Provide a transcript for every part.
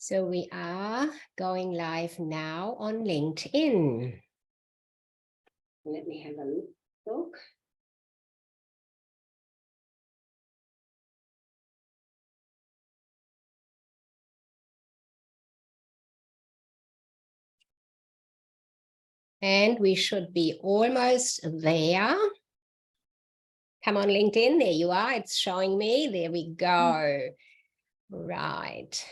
So we are going live now on LinkedIn. Let me have a look. And we should be almost there. Come on, LinkedIn. There you are. It's showing me. There we go. Right.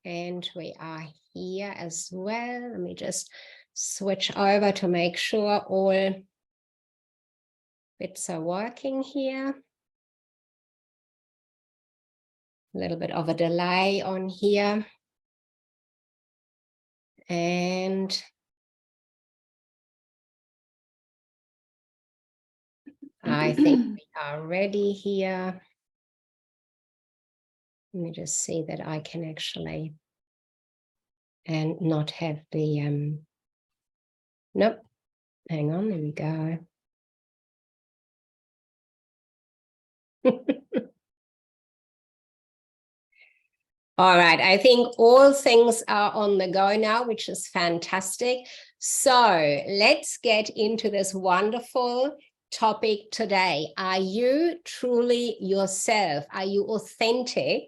And we are here as well. Let me just switch over to make sure all bits are working here. A little bit of a delay on here. And I think we are ready here. Let me just see that I can actually and not have the nope. Hang on, there we go. All right, I think all things are on the go now, which is fantastic. So let's get into this wonderful topic today. Are you truly yourself? Are you authentic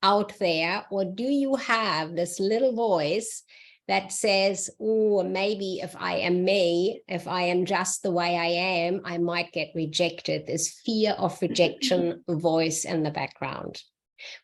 out there? Or do you have this little voice that says, oh, maybe if I am me, if I am just the way I am, I might get rejected. This fear of rejection voice in the background.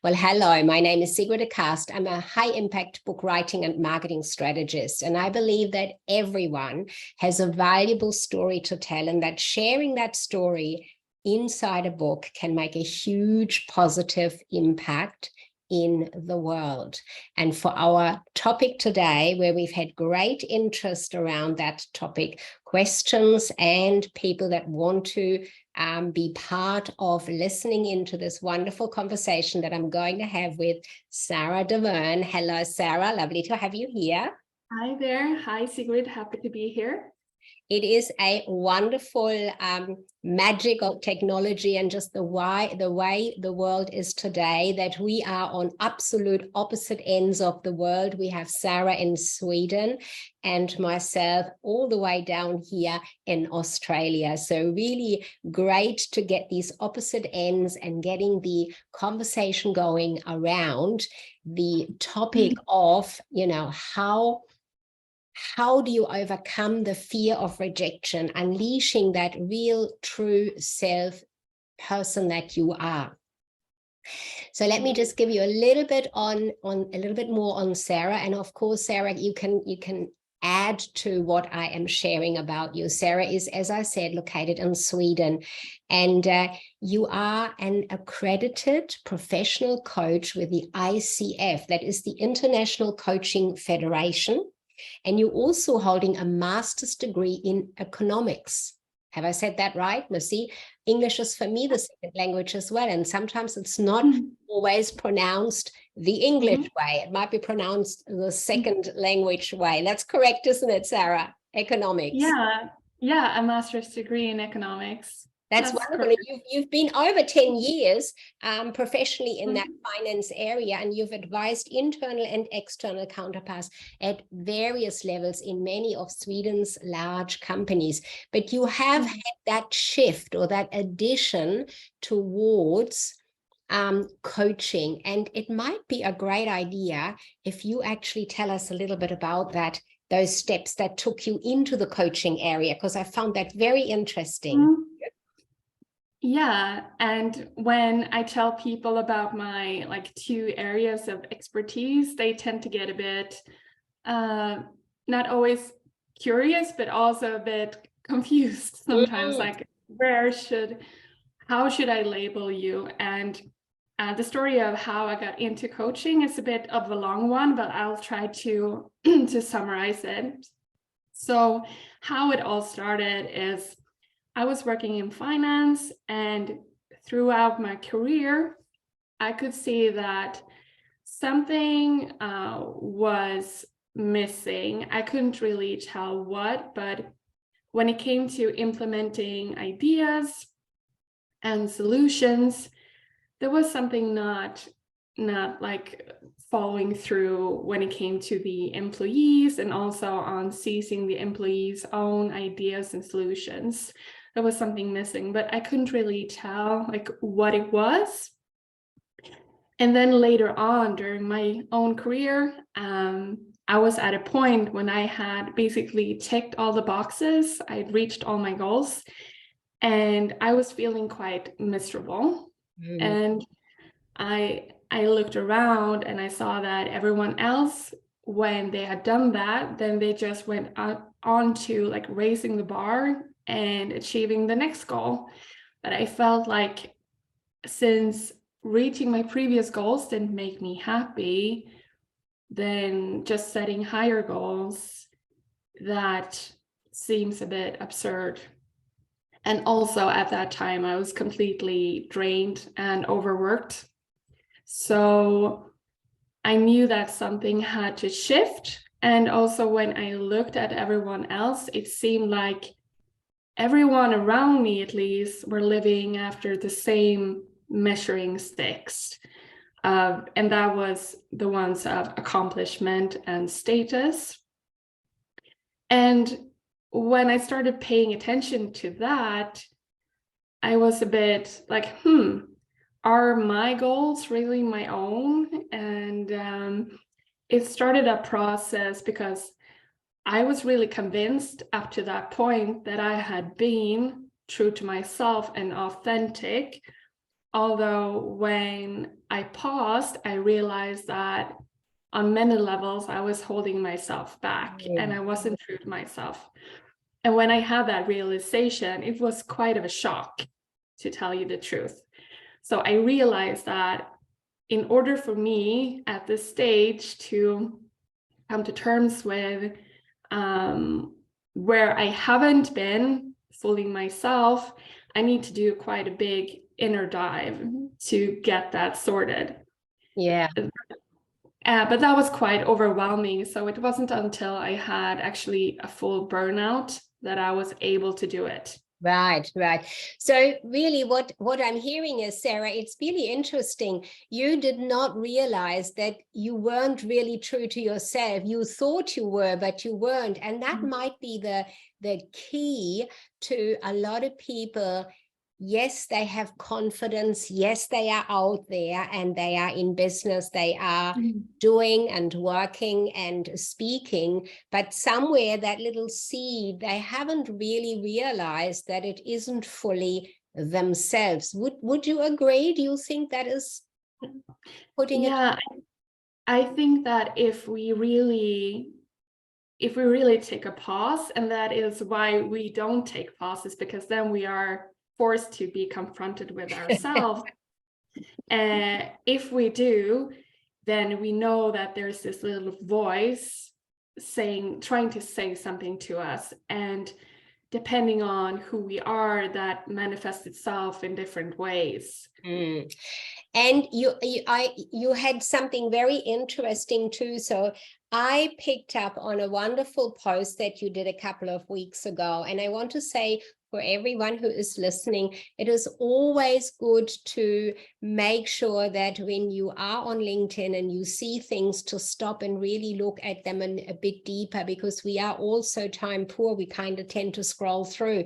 Well, hello, my name is Sigrid de Kaste. I'm a high-impact book writing and marketing strategist, and I believe that everyone has a valuable story to tell, and that sharing that story inside a book can make a huge positive impact in the world. And for our topic today, where we've had great interest around that topic, questions and people that want to be part of listening into this wonderful conversation that I'm going to have with Sara Dewérn. Hello, Sara. Lovely to have you here. Hi there. Hi, Sigrid. Happy to be here. It is a wonderful magic of technology and just the way the world is today, that we are on absolute opposite ends of the world. We have Sara in Sweden and myself all the way down here in Australia. So really great to get these opposite ends and getting the conversation going around the topic of, you know, how do you overcome the fear of rejection, unleashing that real, true self person that you are. So let me just give you a little bit on a little bit more on Sara, and of course, Sara, you can add to what I am sharing about you. Sara is, as I said, located in Sweden, and you are an accredited professional coach with the ICF, that is the International Coaching Federation. And you're also holding a master's degree in economics. Have I said that right? No, see, English is for me the second language as well. And sometimes it's not always pronounced the English way. It might be pronounced the second language way. That's correct, isn't it, Sara? Economics. Yeah, a master's degree in economics. That's wonderful. You've been over 10 years professionally in that finance area, and you've advised internal and external counterparts at various levels in many of Sweden's large companies. But you have had that shift or that addition towards coaching, and it might be a great idea if you actually tell us a little bit about that, those steps that took you into the coaching area, because I found that very interesting. Yeah, and when I tell people about my two areas of expertise, they tend to get a bit not always curious, but also a bit confused sometimes, like how should I label you? And the story of how I got into coaching is a bit of a long one, but I'll try to to summarize it. So how it all started is I was working in finance, and throughout my career, I could see that something was missing. I couldn't really tell what, but when it came to implementing ideas and solutions, there was something not not like following through when it came to the employees, and also on seizing the employees' own ideas and solutions. There was something missing, but I couldn't really tell like what it was. And then later on during my own career, I was at a point when I had basically ticked all the boxes. I'd reached all my goals, and I was feeling quite miserable. And I looked around and I saw that everyone else, when they had done that, then they just went on to like raising the bar and achieving the next goal. But I felt like, since reaching my previous goals didn't make me happy, then just setting higher goals, that seems a bit absurd. And also at that time, I was completely drained and overworked. So I knew that something had to shift. And also when I looked at everyone else, it seemed like everyone around me, at least, were living after the same measuring sticks. And that was the ones of accomplishment and status. And when I started paying attention to that, I was a bit like, are my goals really my own? And it started a process, because I was really convinced up to that point that I had been true to myself and authentic. Although when I paused, I realized that on many levels, I was holding myself back and I wasn't true to myself. And when I had that realization, it was quite of a shock, to tell you the truth. So I realized that in order for me at this stage to come to terms with where I haven't been fooling myself, I need to do quite a big inner dive to get that sorted. Yeah. But that was quite overwhelming. So it wasn't until I had actually a full burnout that I was able to do it. Right. So really what I'm hearing is, Sara, it's really interesting. You did not realize that you weren't really true to yourself. You thought you were, but you weren't. And that might be the key to a lot of people. Yes, they have confidence. Yes, they are out there and they are in business. They are doing and working and speaking, but somewhere that little seed, they haven't really realized that it isn't fully themselves. Would you agree? Do you think that is putting it? Yeah, I think that if we really take a pause, and that is why we don't take pauses, because then we are forced to be confronted with ourselves. And if we do, then we know that there's this little voice trying to say something to us. And depending on who we are, that manifests itself in different ways. And you had something very interesting too. So I picked up on a wonderful post that you did a couple of weeks ago. And I want to say, for everyone who is listening, it is always good to make sure that when you are on LinkedIn and you see things, to stop and really look at them a bit deeper, because we are also time poor. We kind of tend to scroll through.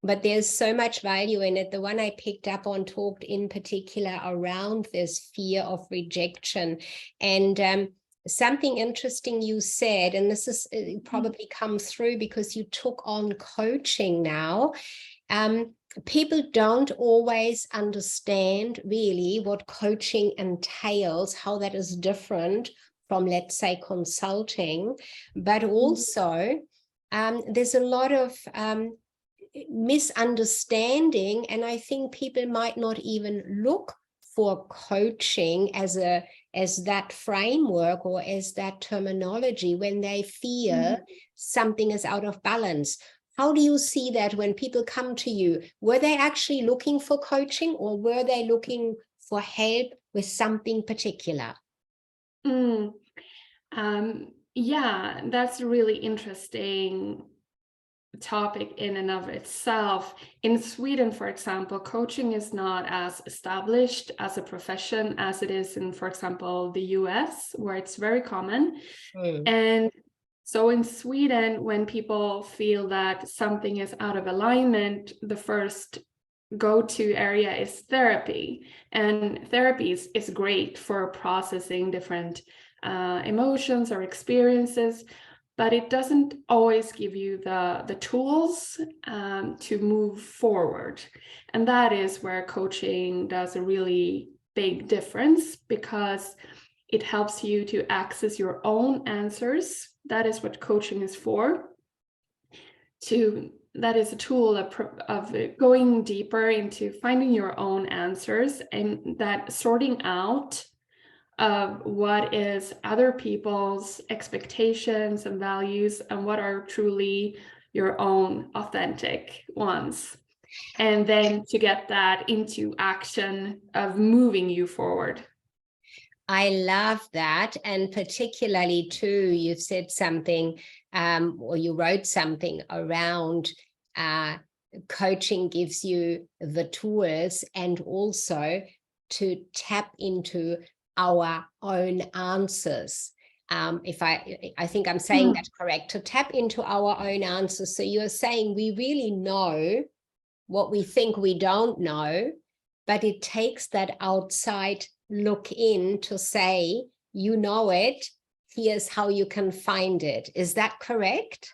But there's so much value in it. The one I picked up on talked in particular around this fear of rejection. And something interesting you said, and this is probably come through because you took on coaching now. People don't always understand really what coaching entails, how that is different from, let's say, consulting, but also there's a lot of misunderstanding, and I think people might not even look for coaching as that framework or as that terminology when they fear something is out of balance. How do you see that when people come to you? Were they actually looking for coaching, or were they looking for help with something particular? Yeah, that's really interesting topic in and of itself. In Sweden, for example, coaching is not as established as a profession as it is in, for example, the US, where it's very common. And so in Sweden, when people feel that something is out of alignment, the first go-to area is therapy. And therapy is great for processing different emotions or experiences, but it doesn't always give you the tools to move forward. And that is where coaching does a really big difference, because it helps you to access your own answers. That is what coaching is for. That is a tool of going deeper into finding your own answers, and that sorting out of what is other people's expectations and values and what are truly your own authentic ones. And then to get that into action of moving you forward. I love that. And particularly too, you've said something or you wrote something around coaching gives you the tools and also to tap into our own answers. If I think I'm saying that correct, to tap into our own answers. So you're saying we really know what we think we don't know, but it takes that outside look in to say, you know it, here's how you can find it. Is that correct?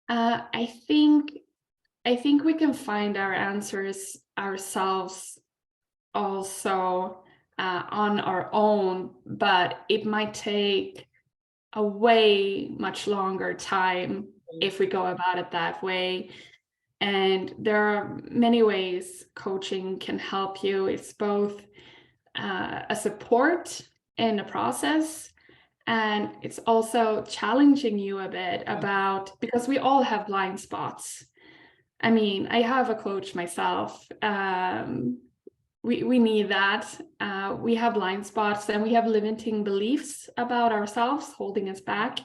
I think we can find our answers ourselves also on our own, but it might take a way much longer time if we go about it that way. And there are many ways coaching can help you. It's both a support in the process, and it's also challenging you a bit about, because we all have blind spots. I mean, I have a coach myself. We need that. We have blind spots and we have limiting beliefs about ourselves holding us back.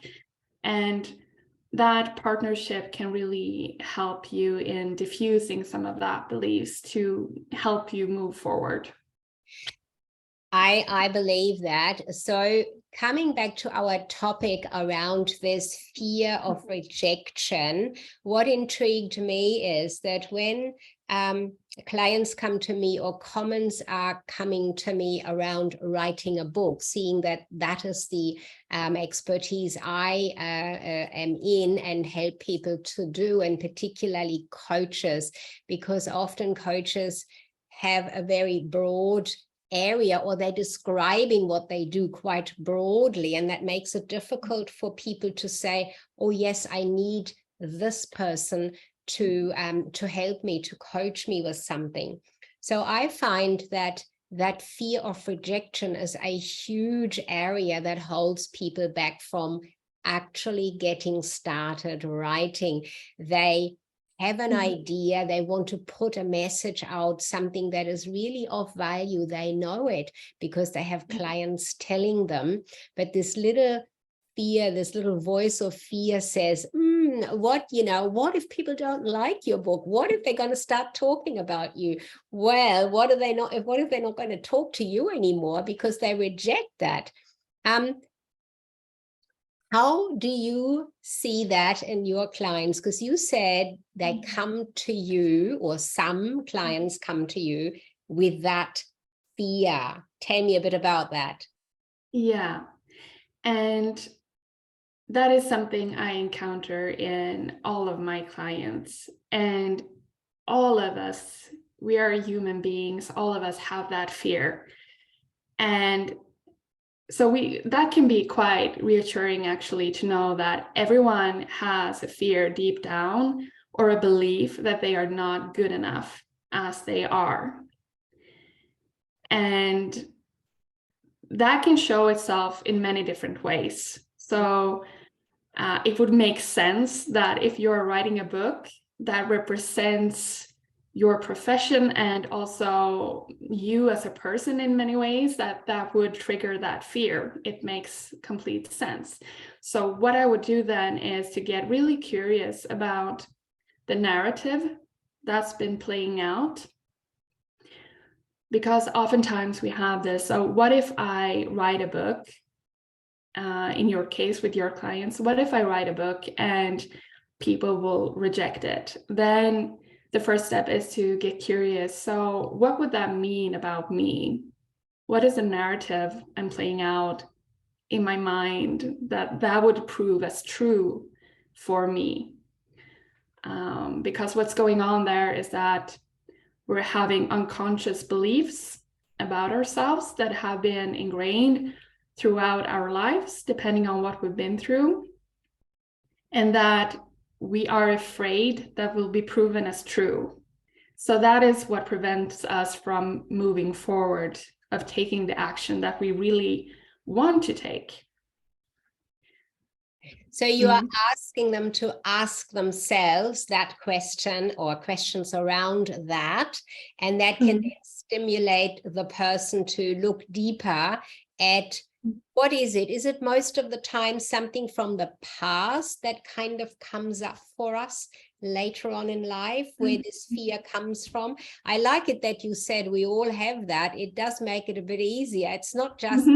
And that partnership can really help you in diffusing some of that beliefs to help you move forward. I believe that. So coming back to our topic around this fear of rejection, what intrigued me is that when clients come to me or comments are coming to me around writing a book, seeing that that is the expertise I am in and help people to do, and particularly coaches, because often coaches have a very broad area, or they're describing what they do quite broadly, and that makes it difficult for people to say, oh yes, I need this person to help me, to coach me with something. So I find that fear of rejection is a huge area that holds people back from actually getting started writing. They have an idea, they want to put a message out, something that is really of value. They know it because they have clients telling them, but this little fear, this little voice of fear says, what if people don't like your book? What if they're going to start talking about you? Well, what if they're not going to talk to you anymore because they reject that? How do you see that in your clients? Because you said they come to you, or some clients come to you with that fear. Tell me a bit about that. Yeah. And that is something I encounter in all of my clients. And all of us, we are human beings. All of us have that fear. And so that can be quite reassuring, actually, to know that everyone has a fear deep down, or a belief that they are not good enough as they are. And that can show itself in many different ways. So it would make sense that if you're writing a book that represents your profession and also you as a person in many ways, that would trigger that fear. It makes complete sense. So what I would do then is to get really curious about the narrative that's been playing out. Because oftentimes we have this, so what if I write a book, in your case with your clients, what if I write a book and people will reject it? Then the first step is to get curious. So what would that mean about me? What is the narrative I'm playing out in my mind that would prove as true for me? Because what's going on there is that we're having unconscious beliefs about ourselves that have been ingrained throughout our lives, depending on what we've been through, and that we are afraid that will be proven as true. So that is what prevents us from moving forward, of taking the action that we really want to take. So you are asking them to ask themselves that question or questions around that, and that can then stimulate the person to look deeper at what is it? Is it most of the time something from the past that kind of comes up for us later on in life, where this fear comes from? I like it that you said we all have that. It does make it a bit easier. It's not just...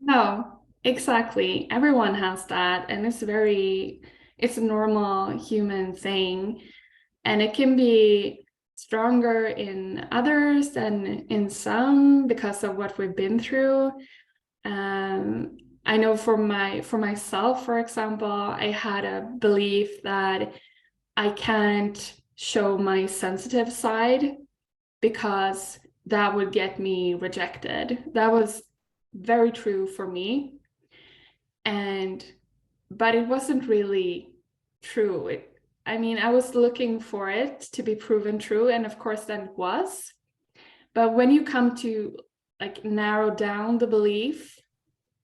No, exactly. Everyone has that, and it's a normal human thing, and it can be stronger in others than in some because of what we've been through. I know for myself, for example, I had a belief that I can't show my sensitive side because that would get me rejected. That was very true for me. But it wasn't really true. I was looking for it to be proven true, and of course then it was. But when you come to narrow down the belief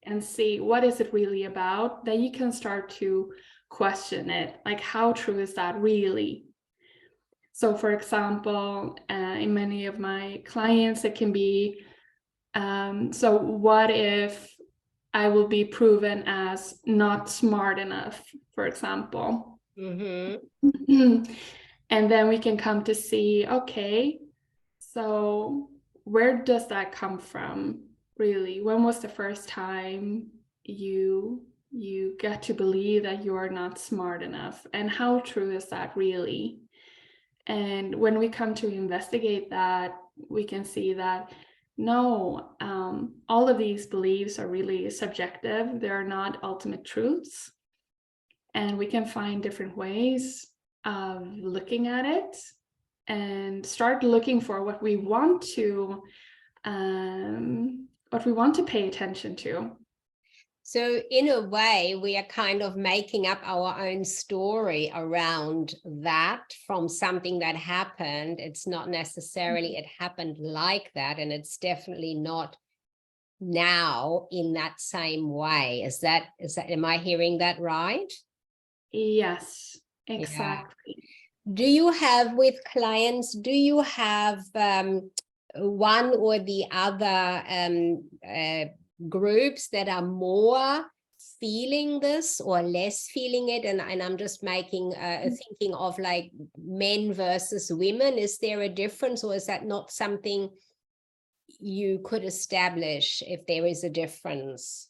and see what is it really about, then you can start to question it. Like, how true is that really? So for example, in many of my clients, it can be, so what if I will be proven as not smart enough, for example. And then we can come to see, okay, so where does that come from, really? When was the first time you get to believe that you are not smart enough? And how true is that really? And when we come to investigate that, we can see that no, all of these beliefs are really subjective. They're not ultimate truths. And we can find different ways of looking at it and start looking for what we want to pay attention to. So in a way, we are kind of making up our own story around that from something that happened. It's not necessarily it happened like that, and it's definitely not now in that same way. Is that, am I hearing that right? Yes, exactly. Yeah. Do you have with clients, do you have one or the other groups that are more feeling this or less feeling it? And I'm just making thinking of like men versus women. Is there a difference, or is that not something you could establish if there is a difference?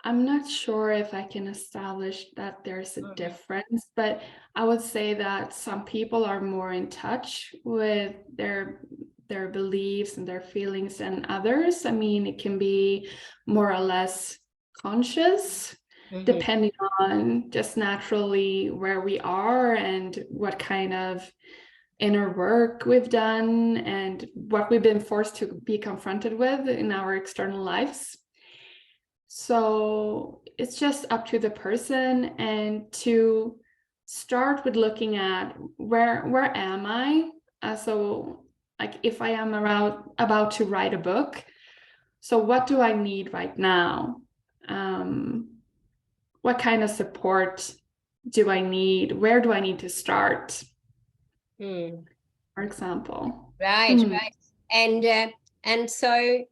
I'm not sure if I can establish that there's a difference, but I would say that some people are more in touch with their beliefs and their feelings than others. It can be more or less conscious, depending on just naturally where we are and what kind of inner work we've done and what we've been forced to be confronted with in our external lives. So it's just up to the person, and to start with looking at where am I? So like if I am about to write a book, so what do I need right now? What kind of support do I need? Where do I need to start? Mm. For example. Right, right. And so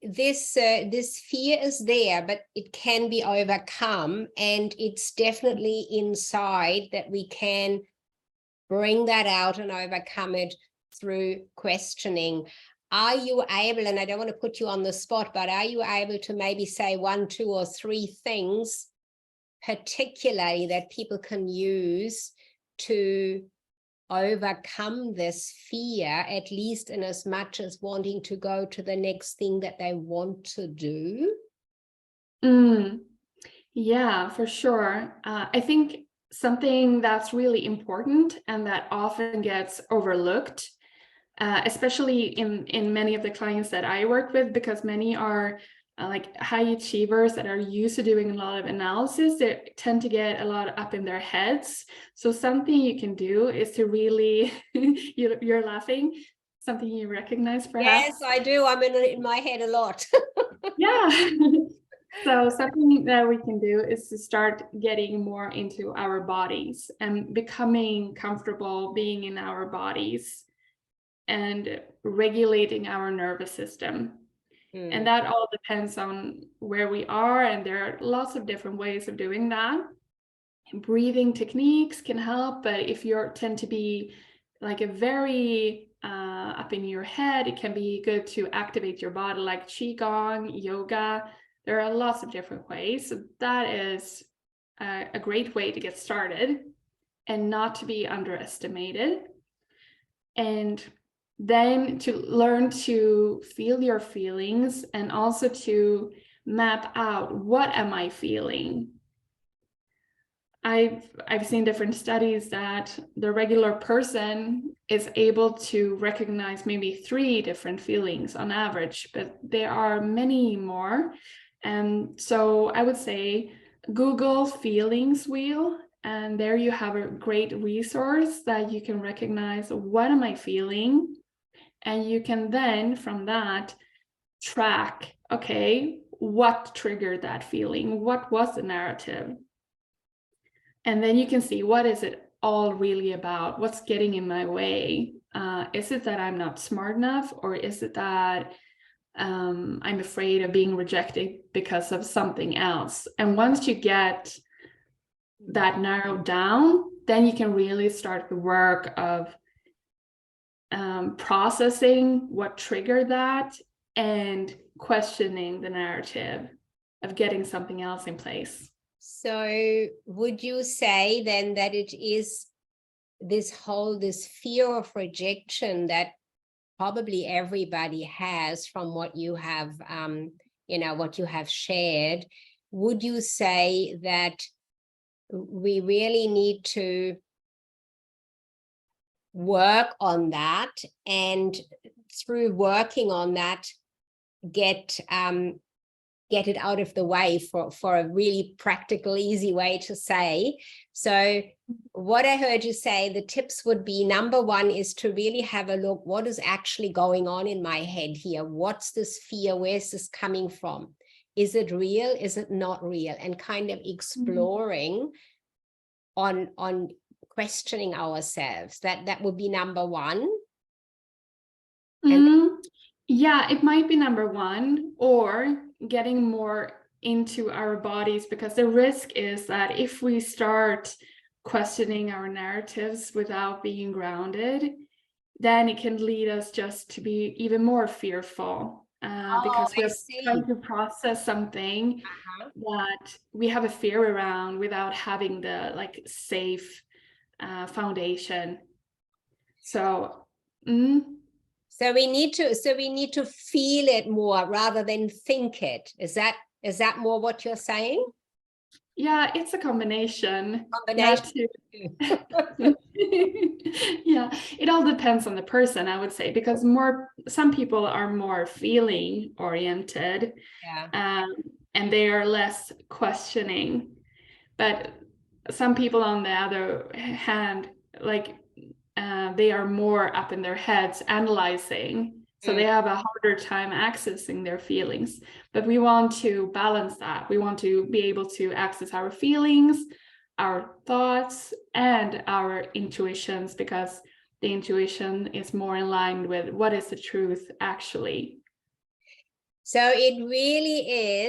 this fear is there, but it can be overcome, and it's definitely inside that we can bring that out and overcome it through questioning. Are you able, and I don't want to put you on the spot, but are you able to maybe say 1, 2, or 3 things particularly that people can use to overcome this fear, at least in as much as wanting to go to the next thing that they want to do? Yeah, for sure. I think something that's really important and that often gets overlooked, especially in many of the clients that I work with, because many are like high achievers that are used to doing a lot of analysis. They tend to get a lot up in their heads. So something you can do is to really, you're laughing, something you recognize perhaps? Yes, I do. I'm in my head a lot. Yeah. So something that we can do is to start getting more into our bodies and becoming comfortable being in our bodies and regulating our nervous system. And that all depends on where we are, and there are lots of different ways of doing that. Breathing techniques can help, but if you tend to be like a very up in your head, it can be good to activate your body, like qigong, yoga. There are lots of different ways. So that is a great way to get started and not to be underestimated. And then to learn to feel your feelings, and also to map out, what am I feeling? I've seen different studies that the regular person is able to recognize maybe 3 different feelings on average, but there are many more. And so I would say Google feelings wheel, and there you have a great resource that you can recognize, what am I feeling? And you can then from that track, okay, what triggered that feeling? What was the narrative? And then you can see, what is it all really about? What's getting in my way? Is it that I'm not smart enough, or is it that I'm afraid of being rejected because of something else? And once you get that narrowed down, then you can really start the work of processing what triggered that and questioning the narrative of getting something else in place. So would you say then that it is this fear of rejection that probably everybody has from what you have, what you have shared? Would you say that we really need to work on that, and through working on that, get it out of the way, for a really practical, easy way to say? So what I heard you say, the tips would be, number 1 is to really have a look, what is actually going on in my head here? What's this fear? Where's this coming from? Is it real? Is it not real? And kind of exploring on questioning ourselves. That would be number 1. Yeah, it might be number 1, or getting more into our bodies, because the risk is that if we start questioning our narratives without being grounded, then it can lead us just to be even more fearful, because we're trying to process something that we have a fear around without having the safe foundation. So So we need to feel it more rather than think it. Is that more what you're saying? Yeah, it's a combination. Yeah. Yeah, it all depends on the person, I would say, because some people are more feeling oriented, and they are less questioning. But some people, on the other hand, they are more up in their heads analyzing, so they have a harder time accessing their feelings. But we want to balance that. We want to be able to access our feelings, our thoughts and our intuitions, because the intuition is more in line with what is the truth actually. So it really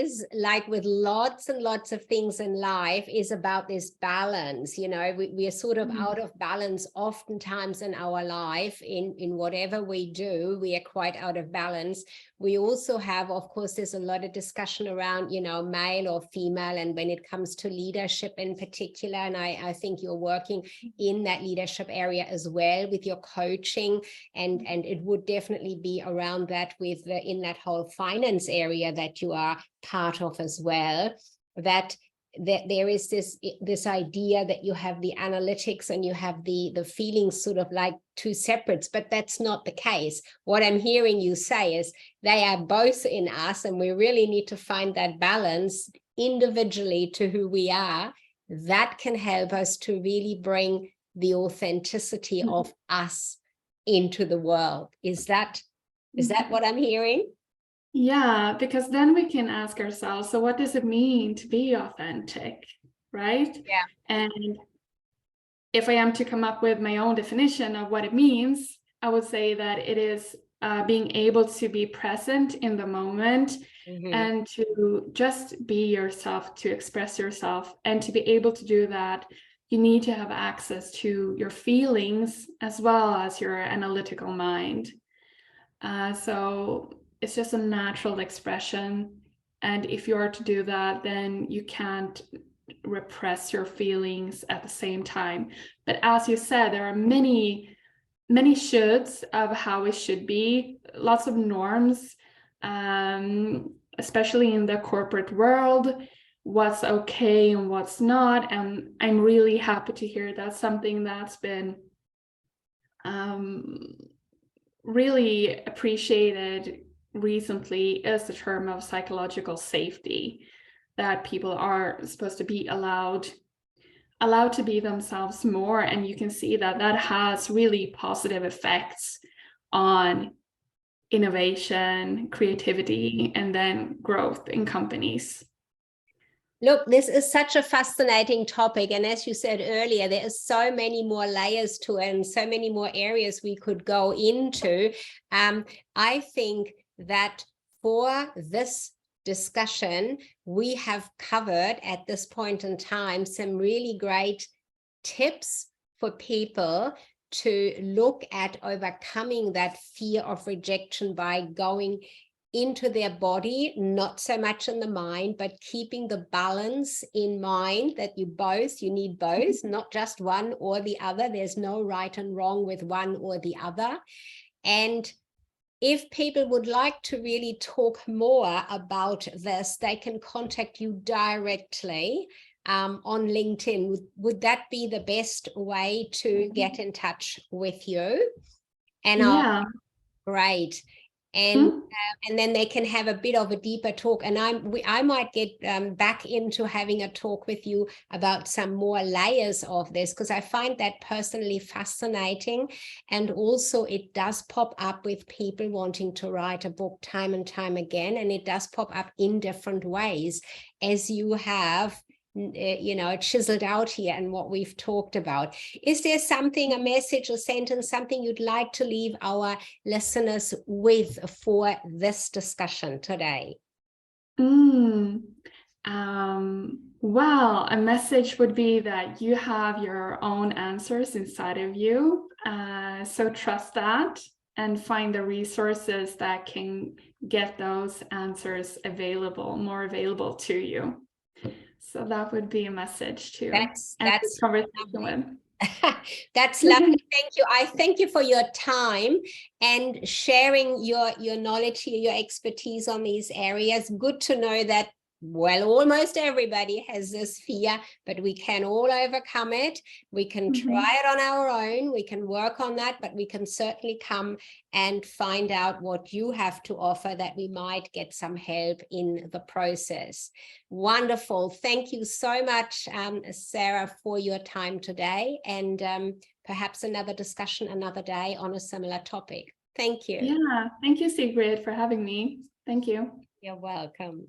is, like with lots and lots of things in life, is about this balance. You know, we are sort of out of balance oftentimes in our life. In whatever we do, we are quite out of balance. We also have, of course, there's a lot of discussion around, you know, male or female, and when it comes to leadership in particular, and I think you're working in that leadership area as well with your coaching, and it would definitely be around that with in that whole finance area that you are part of as well, that there is this idea that you have the analytics and you have the feelings sort of like two separates, but that's not the case. What I'm hearing you say is they are both in us, and we really need to find that balance individually to who we are. That can help us to really bring the authenticity of us into the world. Is that what I'm hearing? Yeah, because then we can ask ourselves, so what does it mean to be authentic, right? Yeah. And if I am to come up with my own definition of what it means, I would say that it is being able to be present in the moment and to just be yourself, to express yourself. And to be able to do that, you need to have access to your feelings as well as your analytical mind. So it's just a natural expression. And if you are to do that, then you can't repress your feelings at the same time. But as you said, there are many shoulds of how it should be, lots of norms, especially in the corporate world, what's okay and what's not. And I'm really happy to hear that's something that's been really appreciated recently, is the term of psychological safety, that people are supposed to be allowed to be themselves more. And you can see that that has really positive effects on innovation, creativity, and then growth in companies. Look, this is such a fascinating topic. And as you said earlier, there are so many more layers to it and so many more areas we could go into. I think that for this discussion, we have covered at this point in time some really great tips for people to look at overcoming that fear of rejection by going into their body, not so much in the mind, but keeping the balance in mind that you need both, not just one or the other. There's no right and wrong with one or the other. And if people would like to really talk more about this, they can contact you directly on LinkedIn. Would that be the best way to get in touch with you? And yeah. Great. And then they can have a bit of a deeper talk, and I might get back into having a talk with you about some more layers of this, because I find that personally fascinating. And also it does pop up with people wanting to write a book time and time again, and it does pop up in different ways, as you have chiseled out here and what we've talked about. Is there something, a message, a sentence, something you'd like to leave our listeners with for this discussion today? Well, a message would be that you have your own answers inside of you. So trust that and find the resources that can get those answers more available to you. So that would be a message to that's conversation with. That's lovely. Thank you. I thank you for your time and sharing your knowledge here, your expertise on these areas. Good to know that, well, almost everybody has this fear, but we can all overcome it. We can try it on our own. We can work on that, but we can certainly come and find out what you have to offer, that we might get some help in the process. Wonderful. Thank you so much, Sara, for your time today, and perhaps another discussion another day on a similar topic. Thank you. Yeah, thank you, Sigrid, for having me. Thank you. You're welcome.